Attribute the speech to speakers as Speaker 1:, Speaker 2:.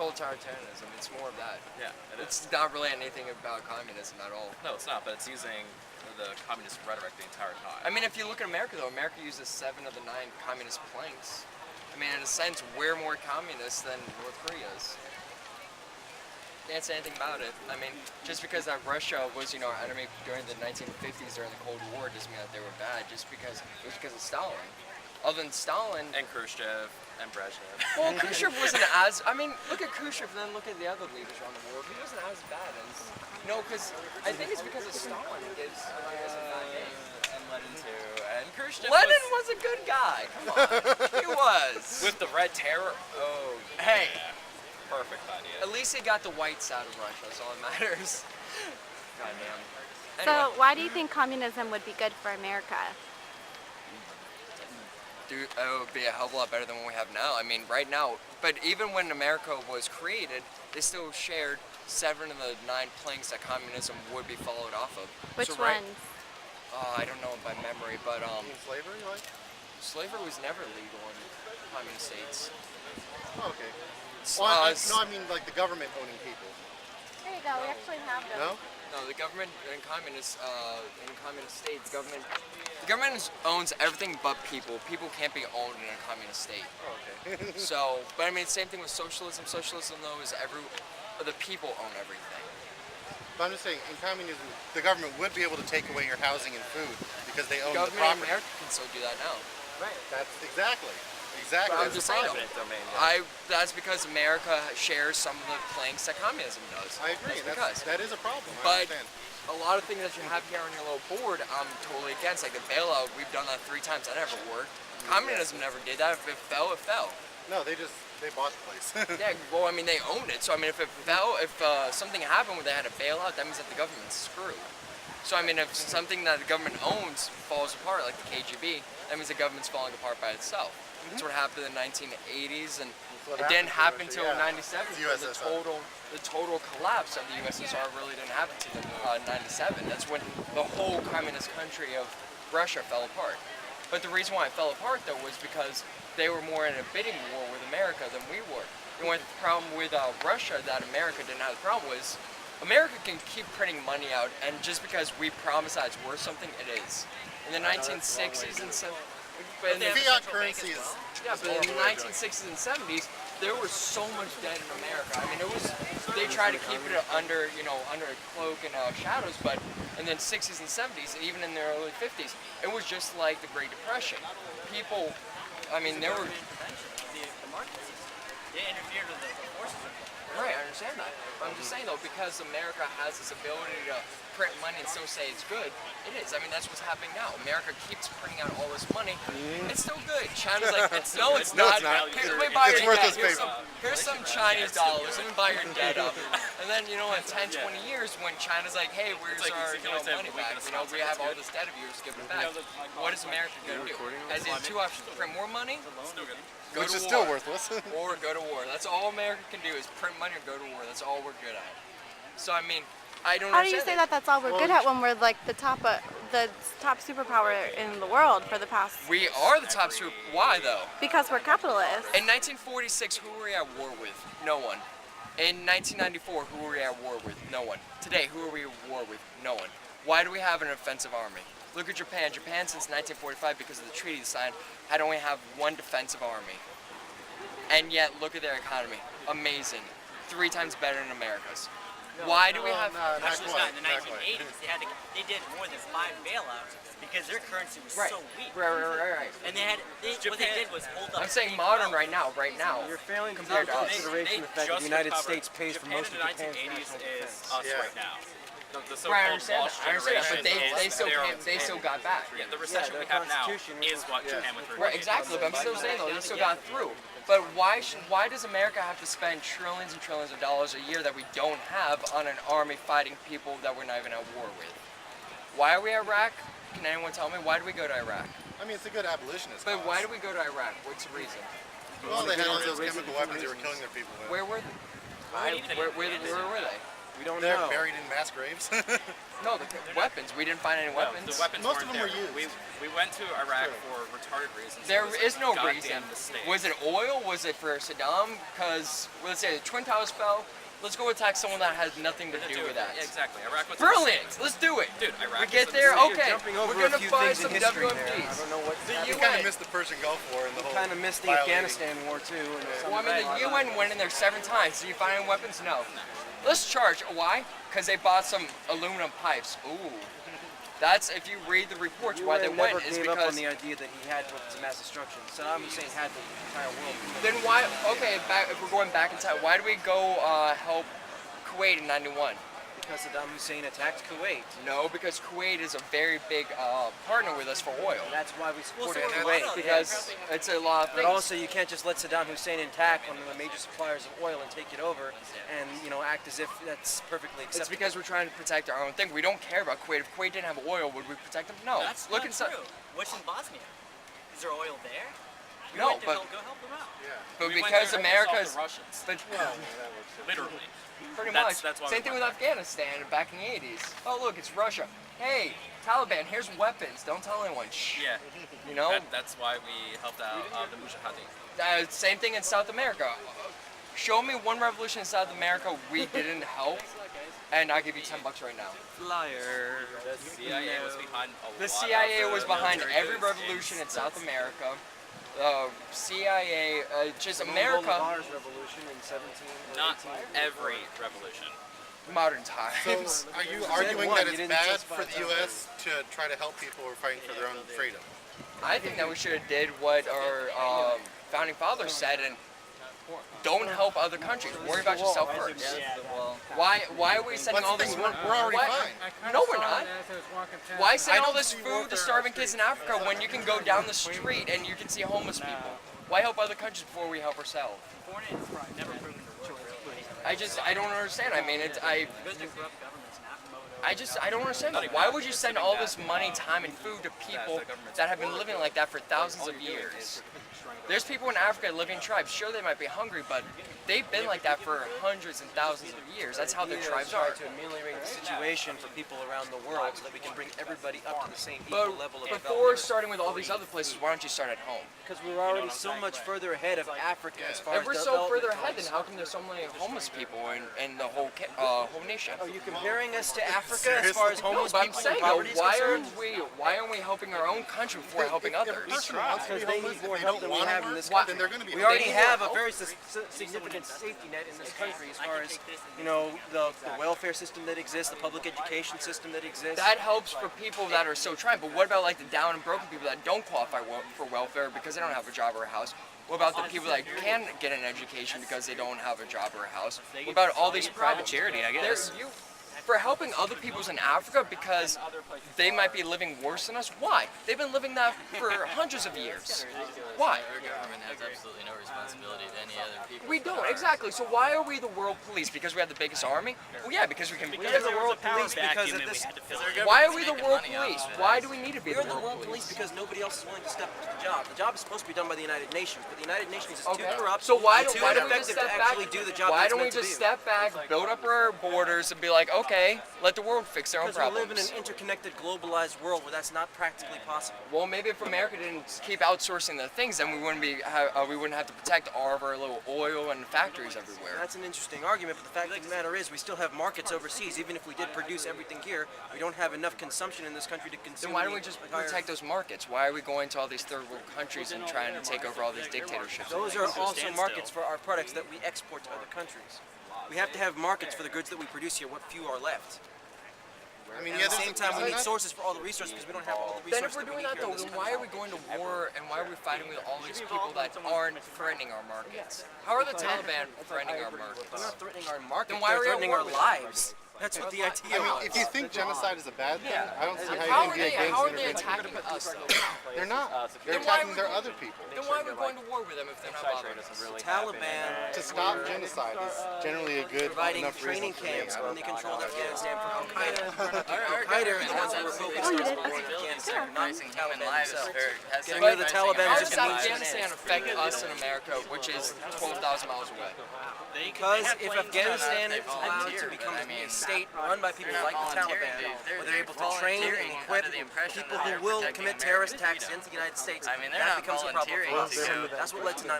Speaker 1: totalitarianism. It's more of that.
Speaker 2: Yeah,
Speaker 1: It's not really anything about communism at all.
Speaker 2: No, it's not, but it's using the communist rhetoric the entire time.
Speaker 1: I mean, if you look at America, though, America uses 7 of the 9 communist planks. I mean, in a sense, we're more communist than North Korea is. Can't say anything about it. I mean, just because Russia was, our enemy during the 1950s, during the Cold War, doesn't mean that they were bad. It was because of Stalin. Other than Stalin...
Speaker 2: And Khrushchev and Brezhnev.
Speaker 1: Well, Khrushchev wasn't as... I mean, look at Khrushchev, then look at the other leaders around the world. He wasn't as bad as... No, because I think it's because of Stalin. It gives America a bad name.
Speaker 2: And Lenin too. And Khrushchev
Speaker 1: was a good guy. Come on. He was.
Speaker 2: With the Red Terror? Oh,
Speaker 1: hey.
Speaker 2: Yeah. Perfect idea.
Speaker 1: At least he got the whites out of Russia. That's all that matters. Goddamn. Anyway.
Speaker 3: So why do you think communism would be good for America?
Speaker 1: Dude, it would be a hell of a lot better than what we have now. I mean, right now, but even when America was created, they still shared 7 of the 9 planks that communism would be followed off of.
Speaker 3: Which
Speaker 1: so, right,
Speaker 3: ones?
Speaker 1: I don't know by memory, but
Speaker 4: slavery, like?
Speaker 1: Slavery was never legal in communist states.
Speaker 4: Oh, okay. Well, I mean like the government owning people.
Speaker 3: There you go. We actually have them.
Speaker 4: No?
Speaker 1: No, the government in communist states, the government owns everything but people. People can't be owned in a communist state.
Speaker 4: Oh, okay.
Speaker 1: So, but I mean, same thing with socialism. Socialism, though, is the people own everything.
Speaker 4: But I'm just saying, in communism, the government would be able to take away your housing and food because they own the
Speaker 1: Government
Speaker 4: property.
Speaker 1: in America can still do that now.
Speaker 4: Right. That's exactly.
Speaker 1: But I'm
Speaker 4: That's
Speaker 1: just
Speaker 4: the
Speaker 1: saying,
Speaker 4: problem.
Speaker 2: Domain, yeah.
Speaker 1: that's because America shares some of the planks that communism does.
Speaker 4: I agree. That is a problem. I
Speaker 1: But
Speaker 4: understand.
Speaker 1: a lot of things that you have here on your little board, I'm totally against. Like the bailout, we've done that 3 times. That never worked. Communism never did that. If it fell, it fell.
Speaker 4: No, they bought the place.
Speaker 1: Yeah, well, I mean, they owned it. So, I mean, if it fell, if something happened where they had a bailout, that means that the government's screwed. So, I mean, if something that the government owns falls apart, like the KGB, that means the government's falling apart by itself. That's what happened in the 1980s, and it didn't happen until '97. The total collapse of the USSR really didn't happen until '97. That's when the whole communist country of Russia fell apart. But the reason why it fell apart, though, was because they were more in a bidding war with America than we were. And the problem with Russia that America didn't have the problem was America can keep printing money out, and just because we promise that it's worth something, it is. In the 1960s and 70s,
Speaker 4: but fiat currency is...
Speaker 1: Yeah, but in the 1960s and 70s, there was so much debt in America. I mean, they tried to keep it under a cloak and shadows, but in the 60s and 70s, and even in the early 50s, it was just like the Great Depression. People, I mean, there were...
Speaker 5: The markets, they interfered with the forces.
Speaker 1: Right, I understand that. But I'm just saying, though, because America has this ability to print money and still say it's good, it is. I mean, that's what's happening now. America keeps printing out all this money. It's still good. China's like, no, it's not. Here, let me buy your debt. Here's some Chinese dollars. Let me buy your debt up. And then, in 10, 20 years, when China's like, hey, where's our money back? We have all this debt of yours, give it back. What is America going to do? As in 2 options, print more money, go
Speaker 4: Which
Speaker 1: to
Speaker 4: is
Speaker 1: war,
Speaker 4: still worthless.
Speaker 1: or go to war. That's all America can do is print money or go to war. That's all we're good at. So I mean, I don't.
Speaker 3: How do you say that that's all we're good at when we're like the top superpower in the world for the past?
Speaker 1: We are the top super. Why though?
Speaker 3: Because we're capitalists.
Speaker 1: In 1946, who were we at war with? No one. In 1994, who were we at war with? No one. Today, who are we at war with? No one. Why do we have an offensive army? Look at Japan. Japan since 1945, because of the treaty signed, had only have one defensive army. And yet, look at their economy. Amazing. 3 times better than America's. Why do we have...
Speaker 5: Actually, it's not. In the 1980s, they did more than 5 bailouts because their currency was so weak.
Speaker 1: Right.
Speaker 5: And what they did was hold up.
Speaker 1: I'm saying modern right now.
Speaker 6: You're failing to
Speaker 1: compared
Speaker 6: take
Speaker 1: to
Speaker 6: into
Speaker 1: us.
Speaker 6: consideration the fact that the United States pays for most of
Speaker 2: Japan
Speaker 6: Japan's
Speaker 2: in the 1980s
Speaker 6: national
Speaker 2: is
Speaker 6: defense.
Speaker 2: us right now. The
Speaker 1: Right, I
Speaker 2: so-called
Speaker 1: understand
Speaker 2: lost
Speaker 1: that. But they still got back.
Speaker 2: Yeah, the recession we have now is what Japan went through.
Speaker 1: Right, exactly. But I'm still saying though, they still got through. But why does America have to spend trillions and trillions of dollars a year that we don't have on an army fighting people that we're not even at war with? Why are we at Iraq? Can anyone tell me? Why do we go to Iraq?
Speaker 4: I mean, it's a good abolitionist
Speaker 1: But
Speaker 4: cause.
Speaker 1: why do we go to Iraq? What's the reason?
Speaker 4: Well, they had all those chemical weapons they were killing their people with.
Speaker 1: Where were they? Where were they?
Speaker 6: We don't
Speaker 4: They're
Speaker 6: know.
Speaker 4: buried in mass graves.
Speaker 1: No, the weapons. We didn't find any
Speaker 2: No,
Speaker 1: weapons.
Speaker 2: the weapons
Speaker 4: Most of
Speaker 2: weren't
Speaker 4: them were
Speaker 2: there.
Speaker 4: used.
Speaker 2: We went to Iraq for retarded reasons.
Speaker 1: There
Speaker 2: It was
Speaker 1: is
Speaker 2: a
Speaker 1: no
Speaker 2: goddamn
Speaker 1: reason.
Speaker 2: mistake.
Speaker 1: Was it oil? Was it for Saddam? Because let's say the Twin Towers fell. Let's go attack someone that has nothing to do with that.
Speaker 2: Yeah, exactly. Iraq was
Speaker 1: Brilliant. Let's do it.
Speaker 2: Dude, Iraq
Speaker 1: We get
Speaker 2: was
Speaker 1: there.
Speaker 2: insane.
Speaker 6: You're
Speaker 1: Okay.
Speaker 6: jumping over
Speaker 1: We're
Speaker 6: a
Speaker 1: gonna
Speaker 6: few
Speaker 1: buy
Speaker 6: things
Speaker 1: some
Speaker 6: in history there. I
Speaker 1: WMDs.
Speaker 6: don't know what
Speaker 1: The
Speaker 4: You
Speaker 1: UN.
Speaker 4: kind of missed the Persian Gulf War and the whole.
Speaker 6: kind of missed the
Speaker 4: violating-
Speaker 6: Afghanistan war too. And
Speaker 1: Well, I mean, the UN went in there 7 times. Did you find any weapons? No. Let's charge. Why? Because they bought some aluminum pipes. Ooh. That's, if you read the reports, why they
Speaker 6: never
Speaker 1: went is
Speaker 6: gave up on
Speaker 1: because.
Speaker 6: the idea that he had weapons of mass destruction. Saddam Hussein had the entire world.
Speaker 1: Then why? Okay, if we're going back in time, why do we go help Kuwait in '91?
Speaker 6: Because Saddam Hussein attacked Kuwait.
Speaker 1: No, because Kuwait is a very big partner with us for oil.
Speaker 6: That's why we supported
Speaker 5: so
Speaker 6: Kuwait.
Speaker 5: what?
Speaker 1: Because it's a lot of
Speaker 6: But
Speaker 1: things.
Speaker 6: also, you can't just let Saddam Hussein attack one of the major suppliers of oil and take it over, and act as if that's perfectly
Speaker 1: It's
Speaker 6: acceptable.
Speaker 1: because we're trying to protect our own thing. We don't care about Kuwait. If Kuwait didn't have oil, would we protect them? No.
Speaker 5: That's
Speaker 1: Look
Speaker 5: not
Speaker 1: inside.
Speaker 5: true. What's in Bosnia? Is there oil there? We
Speaker 1: No,
Speaker 5: went to
Speaker 1: but-
Speaker 5: go help them out.
Speaker 1: But
Speaker 2: We went
Speaker 1: because
Speaker 2: there to
Speaker 1: America's,
Speaker 2: help the Russians.
Speaker 1: but
Speaker 2: Literally.
Speaker 1: pretty
Speaker 2: That's-
Speaker 1: much.
Speaker 2: that's why
Speaker 1: Same
Speaker 2: we
Speaker 1: thing with
Speaker 2: went
Speaker 1: Afghanistan back in the 80s. Oh look, it's Russia. Hey, Taliban, here's weapons. Don't tell anyone. Shh.
Speaker 2: Yeah.
Speaker 1: You know.
Speaker 2: That's why we helped out the Mujahideen.
Speaker 1: Same thing in South America. Show me one revolution in South America we didn't help, and I'll give you $10 right now.
Speaker 6: Liar.
Speaker 2: The CIA was behind a lot
Speaker 1: The
Speaker 2: of
Speaker 1: CIA
Speaker 2: the
Speaker 1: was behind
Speaker 2: military
Speaker 1: every
Speaker 2: coups
Speaker 1: revolution in
Speaker 2: the
Speaker 1: South America. CIA, just America,
Speaker 6: Bolivar's revolution in 17 or
Speaker 2: Not
Speaker 6: 18.
Speaker 2: every revolution.
Speaker 1: modern times.
Speaker 4: So, are you arguing
Speaker 6: one,
Speaker 4: that
Speaker 6: you
Speaker 4: it's
Speaker 6: didn't
Speaker 4: bad
Speaker 6: justify
Speaker 4: for the
Speaker 6: it.
Speaker 4: U.S. to try to help people who are fighting for their own freedom?
Speaker 1: I think that we should have did what our founding fathers said and don't help other countries. Worry about yourself first. Why are we sending all this money?
Speaker 4: We're already
Speaker 1: Why-
Speaker 4: fine.
Speaker 1: No, we're not. Why send
Speaker 4: I
Speaker 1: all
Speaker 4: don't
Speaker 1: this
Speaker 4: see
Speaker 1: food to
Speaker 4: welfare
Speaker 1: starving kids in Africa when you can go down the street and you can see homeless people? Why help other countries before we help ourselves?
Speaker 5: Foreign aid is never proven to work.
Speaker 1: I don't understand. I mean,
Speaker 5: Because they're corrupt governments, not promoted.
Speaker 1: I don't understand that. Why would you send all this money, time, and food to people that have been living like that for thousands of years? There's people in Africa living in tribes. Sure, they might be hungry, but they've been like that for hundreds and thousands of years. That's how their tribes
Speaker 6: try
Speaker 1: are.
Speaker 6: to ameliorate the situation for people around the world so that we can bring everybody up to the same equal
Speaker 1: But
Speaker 6: level of
Speaker 1: before
Speaker 6: development.
Speaker 1: starting with all these other places, why don't you start at home?
Speaker 6: Because we're already so much further ahead of Africa as far
Speaker 1: If
Speaker 6: as
Speaker 1: we're so
Speaker 6: development
Speaker 1: further ahead, then
Speaker 6: goes.
Speaker 1: how come there's so many homeless people in the whole nation?
Speaker 6: Are you comparing us to Africa as far as
Speaker 1: No,
Speaker 6: homeless
Speaker 1: but I'm
Speaker 6: people
Speaker 1: saying
Speaker 6: and
Speaker 1: though,
Speaker 6: poverty is concerned?
Speaker 1: why aren't we helping our own country before helping others?
Speaker 4: Person wants to be
Speaker 6: Because they
Speaker 4: homeless,
Speaker 6: need more
Speaker 4: if they
Speaker 6: help
Speaker 4: don't
Speaker 6: than we
Speaker 4: want
Speaker 6: have
Speaker 4: to
Speaker 6: in
Speaker 4: work,
Speaker 6: this
Speaker 1: Why-
Speaker 6: country.
Speaker 4: then they're going to be
Speaker 6: We
Speaker 4: homeless.
Speaker 6: already
Speaker 1: need more
Speaker 6: have a
Speaker 1: help?
Speaker 6: very significant safety net in this country as far as, the welfare system that exists, the public education system that exists.
Speaker 1: That helps for people that are so trying, but what about like the down and broken people that don't qualify for welfare because they don't have a job or a house? What about the people that can get an education because they don't have a job or a house? What about all these private
Speaker 2: charity, I guess.
Speaker 1: For helping other peoples in Africa because they might be living worse than us? Why? They've been living that for hundreds of years. Why?
Speaker 7: Our government has absolutely no responsibility to any other people.
Speaker 1: We don't, exactly. So why are we the world police? Because we have the biggest army? Well, yeah, because we can.
Speaker 6: We're the world police because of this.
Speaker 1: Why are we the world police? Why do we need to be
Speaker 6: We're
Speaker 1: the
Speaker 6: the
Speaker 1: world
Speaker 6: world police because nobody else is willing to step up to the job. The job is supposed to be done by the United Nations, but the United Nations is too
Speaker 1: Okay.
Speaker 6: corrupt,
Speaker 1: So why
Speaker 6: and
Speaker 1: don't
Speaker 6: too
Speaker 1: we just
Speaker 6: ineffective
Speaker 1: step
Speaker 6: to
Speaker 1: back?
Speaker 6: actually do the job
Speaker 1: Why
Speaker 6: that's
Speaker 1: don't we
Speaker 6: meant to
Speaker 1: just
Speaker 6: do.
Speaker 1: step back, build up our borders, and be like, okay, let the world fix their own
Speaker 6: Because we live in
Speaker 1: problems?
Speaker 6: an interconnected, globalized world where that's not practically possible.
Speaker 1: Well, maybe if America didn't keep outsourcing the things, then we wouldn't have to protect all of our little oil and factories everywhere.
Speaker 6: That's an interesting argument, but the fact of the matter is we still have markets overseas. Even if we did produce everything here, we don't have enough consumption in this country to consume.
Speaker 1: Then why don't
Speaker 6: the
Speaker 1: we just
Speaker 6: entire-
Speaker 1: protect those markets? Why are we going to all these third world countries and trying to take over all these dictatorships?
Speaker 6: Those are also markets for our products that we export to other countries. We have to have markets for the goods that we produce here, what few are left.
Speaker 4: I mean,
Speaker 6: And
Speaker 4: yeah,
Speaker 6: at the
Speaker 4: there's
Speaker 6: same time, we need
Speaker 4: not-
Speaker 6: sources for all the resources because we don't have all the
Speaker 1: Then
Speaker 6: resources
Speaker 1: if we're
Speaker 6: that we
Speaker 1: doing
Speaker 6: need
Speaker 1: that
Speaker 6: here in
Speaker 1: though,
Speaker 6: this
Speaker 1: then why are we
Speaker 6: country.
Speaker 1: going to war and why are we fighting with all these people that aren't threatening our markets? How are the Taliban threatening our
Speaker 6: They're
Speaker 1: markets?
Speaker 6: not threatening our markets,
Speaker 1: Then why
Speaker 6: they're
Speaker 1: are we at
Speaker 6: threatening
Speaker 1: war
Speaker 6: our
Speaker 1: with
Speaker 6: lives. That's what the idea
Speaker 4: I mean,
Speaker 6: was.
Speaker 4: if you think genocide is a bad thing, I don't see
Speaker 1: How
Speaker 4: how you
Speaker 1: are
Speaker 4: can be
Speaker 1: they?
Speaker 4: against
Speaker 1: How are they
Speaker 4: intervention.
Speaker 1: attacking us though?
Speaker 4: They're not. They're
Speaker 1: Then why
Speaker 4: attacking
Speaker 1: would
Speaker 4: their
Speaker 1: we-
Speaker 4: other people.
Speaker 1: Then why are we going to war with them if they're not bothering us?
Speaker 6: Taliban
Speaker 4: To stop genocide is generally a good
Speaker 6: providing
Speaker 4: enough reason
Speaker 6: training
Speaker 4: for them
Speaker 6: camps
Speaker 4: to
Speaker 6: when they controlled Afghanistan for Al Qaeda.
Speaker 7: Our
Speaker 6: Al-Qaeda are the ones
Speaker 7: government has
Speaker 6: that were focused
Speaker 7: absolutely
Speaker 6: on
Speaker 7: no responsibility in sacrificing human lives
Speaker 6: themselves.
Speaker 7: or has
Speaker 6: Getting rid of the
Speaker 7: sacrificing
Speaker 6: Taliban
Speaker 1: How
Speaker 6: is
Speaker 1: does
Speaker 6: just a means to an
Speaker 1: Afghanistan
Speaker 6: end.
Speaker 1: affect us in America, which is 12,000 miles away?
Speaker 6: Because if Afghanistan is allowed to
Speaker 7: volunteer,
Speaker 6: become
Speaker 7: but I
Speaker 6: a
Speaker 7: mean,
Speaker 6: state run by people
Speaker 7: they're not
Speaker 6: like the
Speaker 7: volunteering,
Speaker 6: Taliban,
Speaker 7: they're
Speaker 6: where they're able to train
Speaker 7: volunteering
Speaker 6: and equip
Speaker 7: under the impression
Speaker 6: people
Speaker 7: that
Speaker 6: who
Speaker 7: they're
Speaker 6: will
Speaker 7: protecting
Speaker 6: commit
Speaker 7: American
Speaker 6: terrorist attacks
Speaker 7: freedom.
Speaker 6: against the United States,
Speaker 7: I mean, they're
Speaker 6: that
Speaker 7: not
Speaker 6: becomes a problem
Speaker 7: volunteering
Speaker 6: for us.
Speaker 7: to go
Speaker 6: That's what led to 9/11.